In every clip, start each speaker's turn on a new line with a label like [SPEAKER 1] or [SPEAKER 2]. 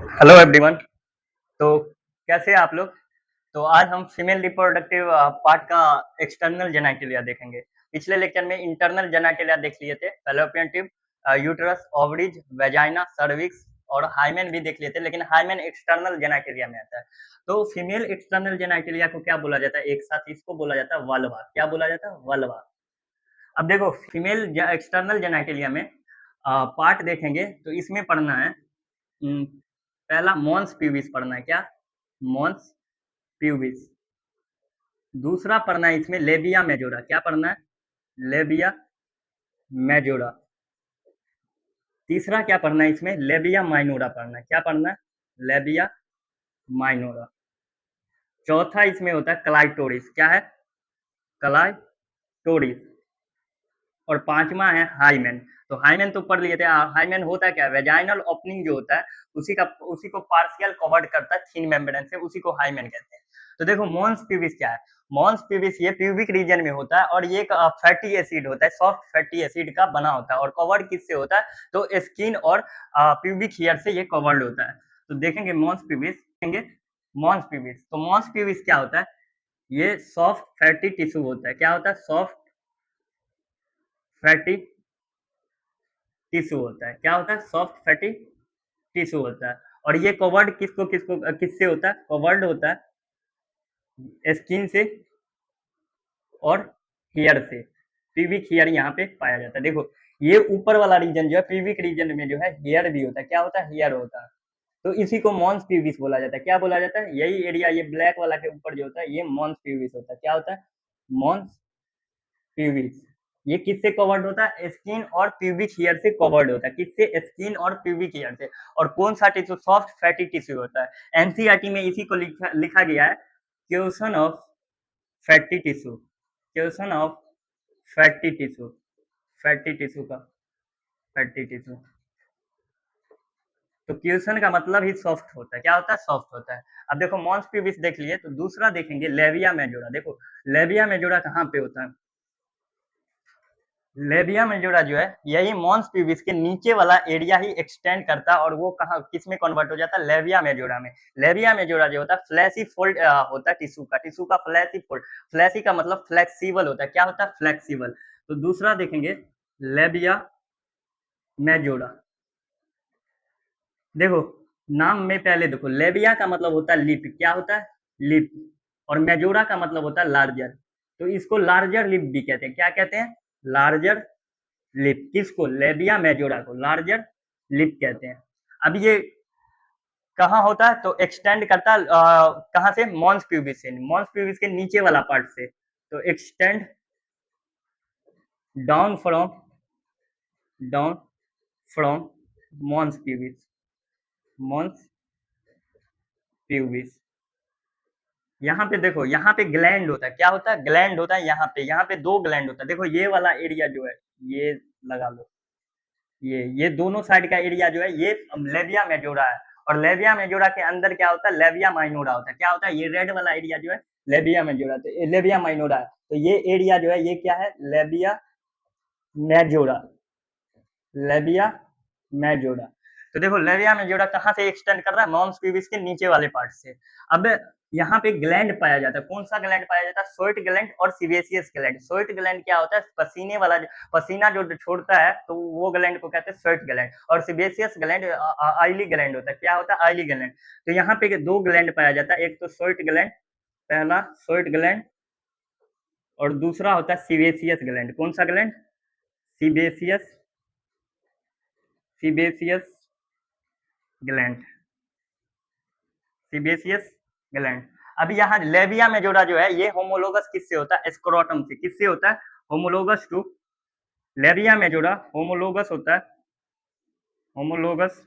[SPEAKER 1] Hello everyone. तो कैसे हैं आप लोग? तो आज हम फीमेल रिप्रोडक्टिव पार्ट का एक्सटर्नल जेनाइटलिया देखेंगे। पिछले लेक्चर में इंटरनल जेनाइटलिया देख लिए थे, fallopian tube, uterus, ovaries, vagina, cervix और हाइमेन भी देख लिए थे, लेकिन हाइमेन एक्सटर्नल जेनाइटलिया में आता है। तो फीमेल एक्सटर्नल जेनाइटलिया को क्या बोला जाता है? एक साथ इसको बोला जाता है वल्वा। क्या बोला जाता है? वल्वा। अब देखो फीमेल एक्सटर्नल जेनाइटलिया में पार्ट देखेंगे तो इसमें पढ़ना है पहला मॉन्स प्यूबिस पढ़ना है। क्या? Mons pubis. दूसरा पढ़ना है इसमें लेबिया मेजोरा। क्या पढ़ना है? Labia majora. तीसरा क्या पढ़ना है इसमें? लेबिया माइनोरा पढ़ना है। क्या पढ़ना है? Labia minora. चौथा इसमें होता है क्लाइटोरिस। क्या है? क्लाइटोरिस। और पांचवा है हाइमेन। तो हाइमेन तो पढ़ लिए थे। हाइमेन होता क्या है? वेजाइनल ओपनिंग जो होता है उसी को पार्शियल कवर्ड करता है थिन मेम्ब्रेन से, उसी को हाइमेन कहते हैं। तो देखो मॉन्स प्यूबिस क्या है? मॉन्स प्यूबिस ये प्यूबिक रीजन में होता है और ये एक फैटी एसिड होता है, सॉफ्ट फैटी एसिड का बना होता है और कवर्ड किससे होता है? तो स्किन और प्यूबिक हेयर से ये कवर्ड होता है। तो देखेंगे मॉन्स प्यूबिस, देखेंगे मॉन्स प्यूबिस। तो मॉन्स प्यूबिस क्या होता है? ये सॉफ्ट फैटी टिश्यू होता है। क्या होता है? सॉफ्ट फैटी टिश्यू होता है। क्या होता है? सॉफ्ट फैटी टिश्यू होता है। और ये कवर्ड किससे होता है? कवर्ड होता है स्किन से और हेयर से। प्यूबिक हेयर यहाँ पे पाया जाता है। देखो ये ऊपर वाला रीजन जो है प्यूबिक रीजन में जो है हेयर भी होता है। क्या होता है? हेयर होता है। तो इसी को मॉन्स प्यूबिस बोला जाता है। क्या बोला जाता है? यही एरिया, ये ब्लैक वाला के ऊपर जो होता है ये मॉन्स प्यूबिस होता है। क्या होता है? Mons pubis. ये किससे कवर्ड होता है? स्किन और प्यूबिक हेयर से कवर्ड होता है। किससे? स्किन और प्यूबिक हेयर से। और कौन सा टिश्यू? सॉफ्ट फैटी टिश्यू होता है। एनसीईआरटी में इसी को लिखा गया है, question of fatty tissue. Question of fatty tissue. Fatty tissue का फैटी टिश्यू। तो क्वेश्चन का मतलब ही सॉफ्ट होता है। क्या होता है? सॉफ्ट होता है। अब देखो मॉन्स प्यूबिस देख लिए, तो दूसरा देखेंगे लेविया मेजोरा। देखो लेविया मेजोरा कहाँ पे होता है? लेबिया मेजोरा जो है यही मॉन्स प्यूबिस के नीचे वाला एरिया ही एक्सटेंड करता है और वो कहाँ किस में कन्वर्ट हो जाता है? लेबिया मेजोरा में। लेबिया मेजोरा जो होता है फ्लैशी फोल्ड होता है टिश्यू का फ्लैशी फोल्ड। फ्लैशी का मतलब फ्लेक्सिबल होता है। क्या होता है? फ्लेक्सिबल। तो दूसरा देखेंगे लेबिया मेजोरा। देखो नाम में पहले देखो, लेबिया का मतलब होता है लिप। क्या होता है? लिप। और मेजोरा का मतलब होता है लार्जर। तो इसको लार्जर लिप भी कहते हैं। क्या कहते हैं? Larger lip. किसको? लेबिया मेजोरा को लार्जर लिप कहते हैं। अब ये कहाँ होता है? तो एक्सटेंड करता है कहाँ से? मॉन्स प्यूबिस से। मॉन्स प्यूबिस के नीचे वाला पार्ट से। तो extend down from down from mons pubis. Mons pubis. यहाँ पे देखो, यहाँ पे ग्लैंड होता है। क्या होता है? ग्लैंड होता है। यहाँ पे दो ग्लैंड होता है। देखो ये वाला एरिया जो है, ये लगा लो, ये दोनों साइड का एरिया जो है ये लेबिया मेजोरा है। और लेबिया मेजोरा के अंदर क्या होता है? लेबिया माइनोरा होता है। क्या होता है? ये रेड वाला एरिया जो है लेबिया मेजोरा, तो लेबिया माइनोरा है। तो ये एरिया जो है ये क्या है? Labia majora. Labia majora. तो देखो लेबिया मेजोरा कहाँ से एक्सटेंड कर रहा है? मॉन्स प्यूबिस के नीचे वाले पार्ट से। अब यहाँ पे ग्लैंड पाया जाता है। कौन सा ग्लैंड पाया जाता है? सोइट ग्लैंड और सीबेसियस ग्लैंड। सोइट ग्लैंड क्या होता है? पसीने वाला, पसीना जो छोड़ता है तो वो ग्लैंड को कहते हैं सोइट ग्लैंड। और सीबेसियस ग्लैंड ऑयली ग्लैंड होता है। क्या होता है? Oily gland. तो यहाँ पे दो ग्लैंड पाया जाता है, एक तो सोइट ग्लैंड, पहला सोइट ग्लैंड, और दूसरा होता है सीबेसियस ग्लैंड। कौन सा gland? Sebaceous sebaceous gland. Sebaceous gland. अब यहाँ लेबिया मेजोरा जो है ये होमोलोगस किससे होता है? स्क्रोटम से। किससे होता है? Homologous to labia majora homologous होता है, होमोलोगस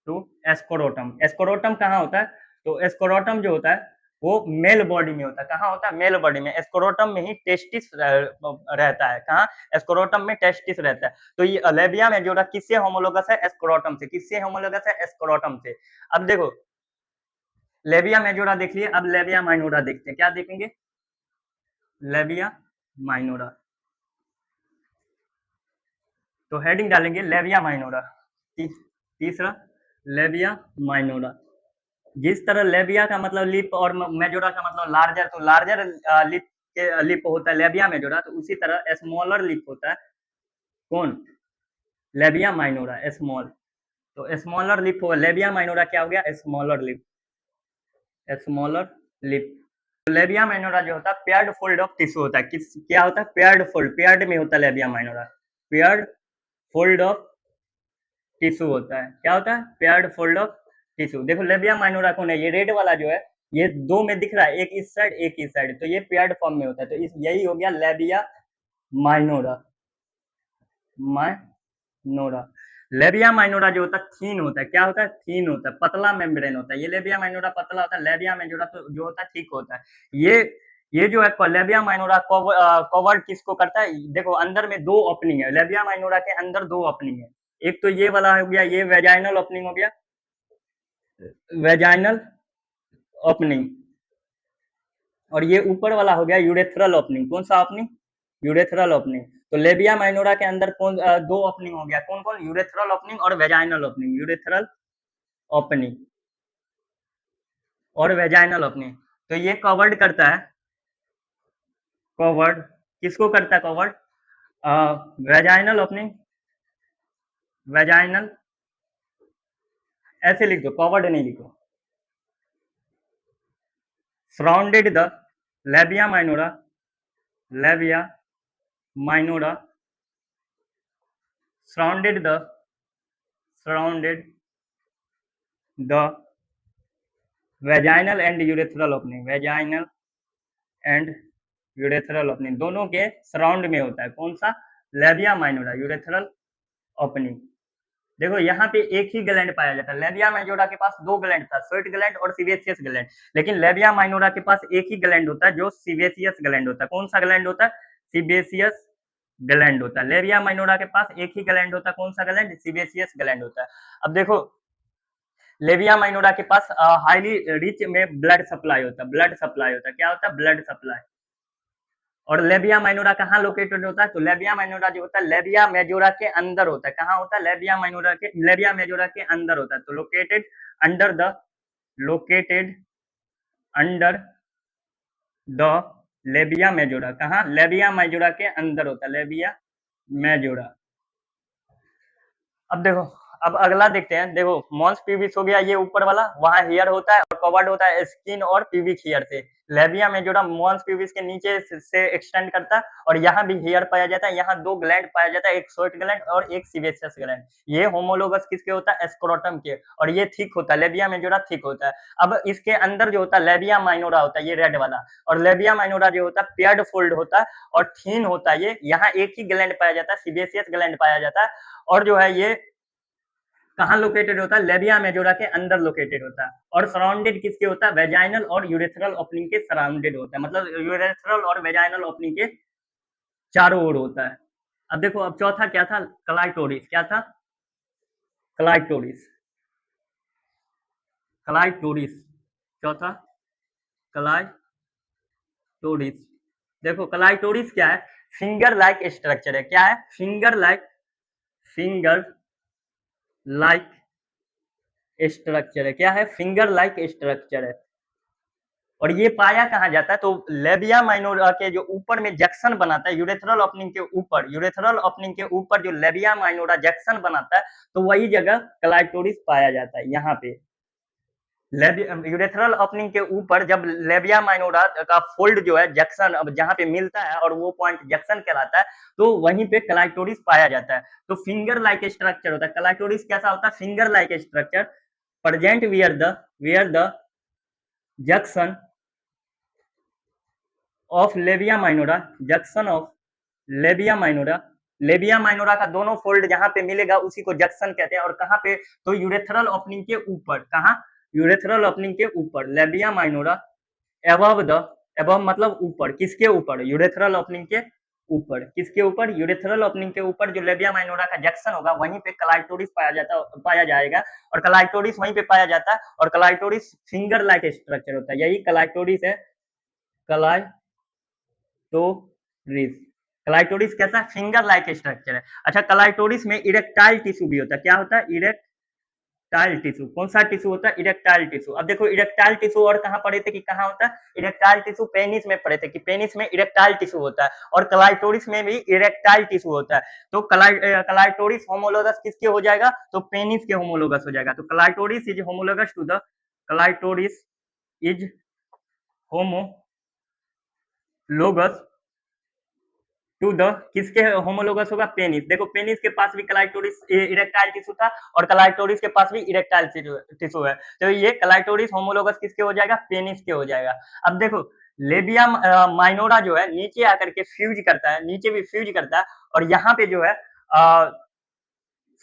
[SPEAKER 1] टू एस्कोरोटम। एस्कोरोटम कहाँ होता है? तो एस्कोरोटम जो होता है वो मेल बॉडी में होता है। कहाँ होता है? मेल बॉडी में। एस्कोरोटम में ही टेस्टिस रहता है। कहाँ? एस्कोरोटम में टेस्टिस रहता है। तो ये लेबिया मेजोरा किससे होमोलोगस है? एस्कोरोटम से। किससे होमोलोगस है? एस्कोरोटम से। अब देखो लेबिया मेजोरा देख लिए, अब लेबिया माइनोरा देखते हैं। क्या देखेंगे? Labia minora. तो हेडिंग डालेंगे लेबिया माइनोरा। तीसरा लेबिया माइनोरा। जिस तरह लेबिया का मतलब लिप और मेजोरा का मतलब लार्जर, तो लार्जर लिप के लिप होता है लेबिया मेजोरा, तो उसी तरह स्मॉलर लिप होता है कौन? Labia minora, small. तो स्मॉलर लिप हो, लेबिया माइनोरा क्या हो गया? Smaller lip, smaller lip. Labia minora जो होता है पेयर्ड फोल्ड ऑफ टिश्यू होता है। किस क्या होता है? पेयर्ड फोल्ड, पेयर्ड में होता है labia minora. Paired fold of tissue होता है। क्या होता है? Paired fold of tissue. देखो लेबिया माइनोरा कौन है? ये रेड वाला जो है, ये दो में दिख रहा है, एक इस साइड एक इस साइड, तो ये पेयर्ड फॉर्म में होता है। तो इस यही हो गया labia minora, minora. Labia minora जो होता है थीन होता है। क्या होता है? थीन होता है, पतला मेम्ब्रेन होता है। ये लेबिया माइनोरा पतला होता है, लेबिया माइनोरा तो जो होता है थिक होता है। ये जो है लेबिया माइनोरा कवर किसको करता है? देखो अंदर में दो ओपनिंग है, लेबिया माइनोरा के अंदर दो ओपनिंग है। एक तो ये वाला हो गया, ये वेजाइनल ओपनिंग हो गया, वेजाइनल ओपनिंग। और ये ऊपर वाला हो गया यूरेथ्रल ओपनिंग। कौन सा ओपनिंग? Urethral opening. तो लेबिया माइनोरा के अंदर कौन दो ओपनिंग हो गया, कौन कौन? यूरेथ्रल ओपनिंग और वेजाइनल ओपनिंग। यूरेथ्रल ओपनिंग और वेजाइनल ओपनिंग। तो ये कवर्ड करता है, कवर्ड किसको करता है? कवर्ड वेजाइनल ओपनिंग, वेजाइनल, ऐसे लिख दो, कवर्ड नहीं लिखो। Surrounded the labia minora, labia minora surrounded the surrounded the vaginal and urethral opening, vaginal and urethral opening दोनों के सराउंड में होता है। कौन सा? Labia minora, urethral opening. देखो यहाँ पे एक ही ग्लैंड पाया जाता है। लेबिया माइनोरा के पास दो ग्लैंड था, स्वेट ग्लैंड और सीबेसियस ग्लैंड। लेकिन लेबिया माइनोरा के पास एक ही ग्लैंड होता है जो सीबेसियस ग्लैंड होता है। कौन सा ग्लैंड होता है? सीबेसियस ग्लैंड होता है। लेबिया माइनोरा के पास एक ही ग्लैंड होता है। कौन सा ग्लैंड? सीबेसियस ग्लैंड होता है। अब देखो लेबिया माइनोरा के पास हाईली रिच में ब्लड सप्लाई होता है, ब्लड सप्लाई होता है। क्या होता है? Blood supply. और लेबिया माइनोरा कहाँ लोकेटेड होता है? तो लेबिया माइनोरा जो होता है लेबिया मेजोरा के अंदर होता है। कहाँ होता है? लेबिया माइनोरा के, लेबिया मेजोरा के अंदर होता है। तो located under the, located under the labia majora. कहाँ? लेबिया मेजोरा के अंदर होता है, लेबिया मेजोरा। अब देखो, अब अगला देखते हैं। देखो मॉन्स पीविस हो गया, ये ऊपर वाला, वहां हेयर होता है और कवर्ड होता है स्किन और पीविक हेयर से। लेबिया मेजोरा मॉन्स पीविस के नीचे से एक्सटेंड करता है और यहाँ भी हेयर पाया जाता है। यहाँ दो ग्लैंड पाया जाता है, एक शॉर्ट ग्लैंड और एक सीबेसियस ग्लैंड। ये होमोलोगस किसके होता है? स्क्रोटम के। और ये थिक होता है, लेबिया मेजोरा थिक होता है। अब इसके अंदर जो होता है लेबिया माइनोरा होता है, ये रेड वाला। और लेबिया माइनोरा जो होता है पेयर्ड फोल्ड होता है और थीन होता है। ये यहाँ एक ही ग्लैंड पाया जाता है, सीबेसियस ग्लैंड पाया जाता है। और जो है ये कहाँ लोकेटेड होता है? लेबिया मेजोरा के अंदर लोकेटेड होता है। और सराउंडेड किसके होता है? वेजाइनल और यूरेथ्रल ओपनिंग के सराउंडेड होता है। मतलब यूरेथ्रल और वेजाइनल ओपनिंग के चारों ओर होता है। अब देखो, अब चौथा क्या था? क्लाइटोरिस। क्या था? क्लाइटोरिस, क्लाइटोरिस चौथा, क्लाइटोरिस। देखो क्लाइटोरिस क्या है? फिंगर लाइक स्ट्रक्चर है। क्या है? Finger like, finger like structure है। क्या है? फिंगर लाइक स्ट्रक्चर है। और ये पाया कहाँ जाता है? तो लेबिया माइनोरा के जो ऊपर में जंक्शन बनाता है, यूरेथ्रल ओपनिंग के ऊपर, यूरेथ्रल ओपनिंग के ऊपर जो लेबिया माइनोरा जंक्शन बनाता है, तो वही जगह क्लाइटोरिस पाया जाता है। यहाँ पे यूरेथ्रल ओपनिंग के ऊपर जब लेबिया माइनोरा का फोल्ड जो है जंक्शन, अब जहाँ पे मिलता है और वो पॉइंट जंक्शन कहलाता है, तो वहीं पे क्लाइटोरिस पाया जाता है। तो फिंगर लाइक स्ट्रक्चर होता है। क्लाइटोरिस कैसा होता है? Finger like structure present wear the junction of labia minora, junction of labia minora. Labia minora का दोनों फोल्ड जहां पे मिलेगा उसी को जंक्शन कहते हैं। और कहां पे? तो यूरेथ्रल ओपनिंग के ऊपर। कहां? यूरेथ्रल ओपनिंग के ऊपर labia minora above the, above मतलब ऊपर, किसके ऊपर? यूरेथ्रल ओपनिंग के ऊपर। किसके ऊपर? यूरेथ्रल ओपनिंग के ऊपर जो लेबिया माइनोरा का जंक्शन होगा वहीं पे क्लाइटोरिस पाया जाएगा। और क्लाइटोरिस वहीं पे पाया जाता है। और क्लाइटोरिस फिंगर लाइक स्ट्रक्चर होता है, यही क्लाइटोरिस है। क्लाइटोरिस, क्लाइटोरिस कैसा? फिंगर लाइक स्ट्रक्चर है। अच्छा, क्लाइटोरिस में इरेक्टाइल टिश्यू भी होता है। क्या होता है? इरेक्टाइल टिश्यू, कौन सा टिश्यू होता है? Erectile tissue. अब देखो इरेक्टाइल टिश्यू और कहाँ पढ़े थे कि कहाँ होता है? इरेक्टाइल टिश्यू पेनिस में पढ़े थे कि पेनिस में इरेक्टाइल टिश्यू होता है, और क्लाइटोरिस में भी इरेक्टाइल टिश्यू होता है। तो क्लाइटोरिस होमोलोगस किसके हो जाएगा? तो पेनिस के होमोलोगस हो जाएगा। तो clitoris is homologous to the, clitoris is homologous to the, किसके होमोलोगस होगा? पेनिस। देखो पेनिस के पास भी क्लाइटोरिस इरेक्टाइल टिश्यू था, और क्लाइटोरिस के पास भी इरेक्टाइल टिश्यू है। तो ये क्लाइटोरिस होमोलोगस किसके हो जाएगा? पेनिस के हो जाएगा। अब देखो लेबिया माइनोरा जो है नीचे आकर के फ्यूज करता है, नीचे भी फ्यूज करता है, और यहाँ पे जो है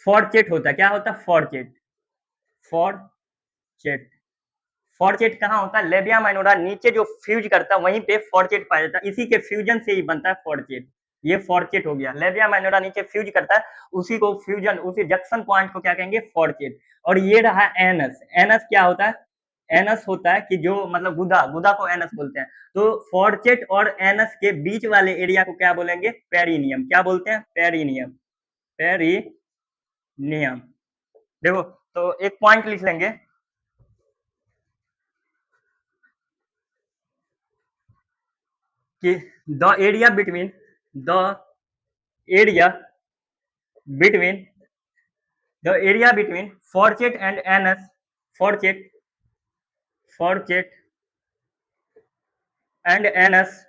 [SPEAKER 1] फॉर्चेट होता है। क्या होता है? फॉर्चेट। फॉर्चेट, फॉर्चेट कहाँ होता है? लेबिया माइनोरा नीचे जो फ्यूज करता है वहीं पे फॉर्चेट पाया जाता है, इसी के फ्यूजन से ही बनता है फॉर्चेट। ये फॉर्चेट हो गया। लेबिया माइनोरा नीचे फ्यूज करता है, उसी को फ्यूजन, उसी जंक्शन पॉइंट को क्या कहेंगे? फॉर्चेट। और ये रहा एनस। एनस क्या होता है? एनस होता है कि जो मतलब गुदा, गुदा को एनस बोलते हैं। तो फॉर्चेट और एनस के बीच वाले एरिया को क्या बोलेंगे? पेरिनियम। क्या बोलते हैं? पेरिनियम। पेरिनियम। देखो तो एक पॉइंट लिख लेंगे कि the area between, the area between, the area between fourchette and anus, fourchette, fourchette and anus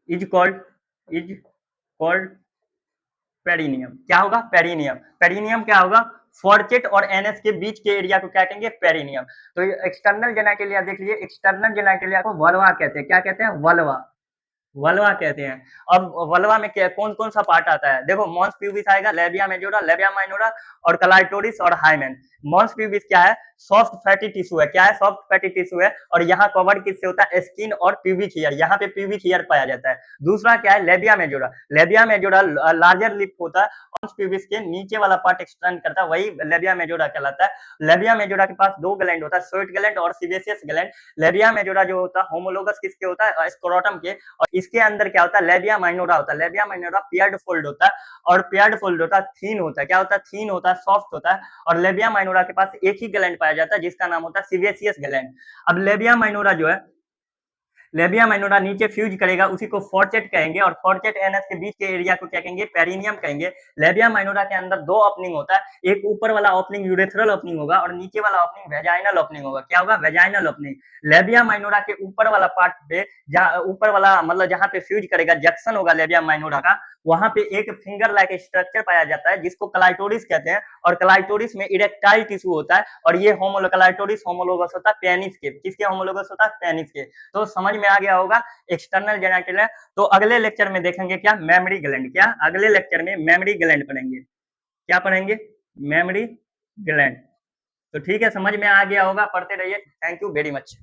[SPEAKER 1] is called, is called perineum. क्या होगा? पेरिनियम। पेरिनियम क्या होगा? फॉर्चेट और एनएस के बीच के एरिया को क्या कहेंगे? पेरिनियम। तो एक्सटर्नल जेनेटिलिया देख लीजिए, एक्सटर्नल जेनेटिलिया को वल्वा कहते हैं। क्या कहते हैं? वल्वा, वल्वा कहते हैं। अब वल्वा में क्या कौन कौन सा पार्ट आता है? देखो मॉन्स प्यूबिस आएगा, लेबिया मेजोरा, लेबिया माइनोरा, और क्लाइटोरिस और हाइमेन। मॉन्स प्यूबिस क्या है? सॉफ्ट फैटी टिश्यू है। क्या है? सॉफ्ट फैटी टिश्यू है, और यहाँ कवर किससे होता है? स्किन और प्यूबिक हेयर, यहाँ पे प्यूबिक हेयर पाया जाता है। दूसरा क्या है? Labia majora. Labia majora larger lip होता है, मॉन्स प्यूबिस के नीचे वाला पार्ट एक्सटेंड करता है, वही लेबिया मेजोरा कहलाता है। लेबिया मेजोरा के पास दो ग्लैंड होता है, स्वेट ग्लैंड और सीबेसियस ग्लैंड। लेबिया मेजोरा जो होता है होमोलोगस किसके होता है? स्क्रोटम के। और इसके अंदर क्या होता है? लेबिया माइनोरा होता है। लेबिया माइनोरा पेयर्ड फोल्ड होता है, और पेयर्ड फोल्ड होता है, थीन होता है। क्या होता है? थीन होता है, सॉफ्ट होता है। और लेबिया माइनोरा के पास एक ही ग्लैंड पाया जाता है जिसका नाम होता है सीबेसियस ग्लैंड। अब लेबिया माइनोरा जो है, लेबिया माइनोरा नीचे फ्यूज करेगा, उसी को फॉर्चेट कहेंगे, और फॉर्चेट एनएस के बीच के एरिया को क्या कहेंगे? पेरिनियम कहेंगे। लेबिया माइनोरा के अंदर दो ओपनिंग होता है, एक ऊपर वाला ओपनिंग यूरेथ्रल ओपनिंग होगा, और नीचे वाला ओपनिंग वेजाइनल ओपनिंग होगा। क्या होगा? Vaginal opening. लेबिया माइनोरा के ऊपर वाला पार्ट पे, जहाँ ऊपर वाला मतलब जहाँ पे फ्यूज करेगा, जंक्शन होगा लेबिया माइनोरा का, वहां पे एक फिंगर लाइक स्ट्रक्चर पाया जाता है जिसको क्लाइटोरिस कहते हैं, और क्लाइटोरिस में इरेक्टाइल टिश्यू होता है, और ये क्लाइटोरिस होमोलोगस होता है पेनिस के। किसके होमोलोगस होता है? पेनिस के। तो समझ में आ गया होगा एक्सटर्नल जेनिटल। तो अगले लेक्चर में देखेंगे क्या? Memory gland. क्या? अगले लेक्चर में मेमोरी ग्लैंड पढ़ेंगे। क्या पढ़ेंगे? Memory gland. तो ठीक है, समझ में आ गया होगा, पढ़ते रहिए। Thank you very much.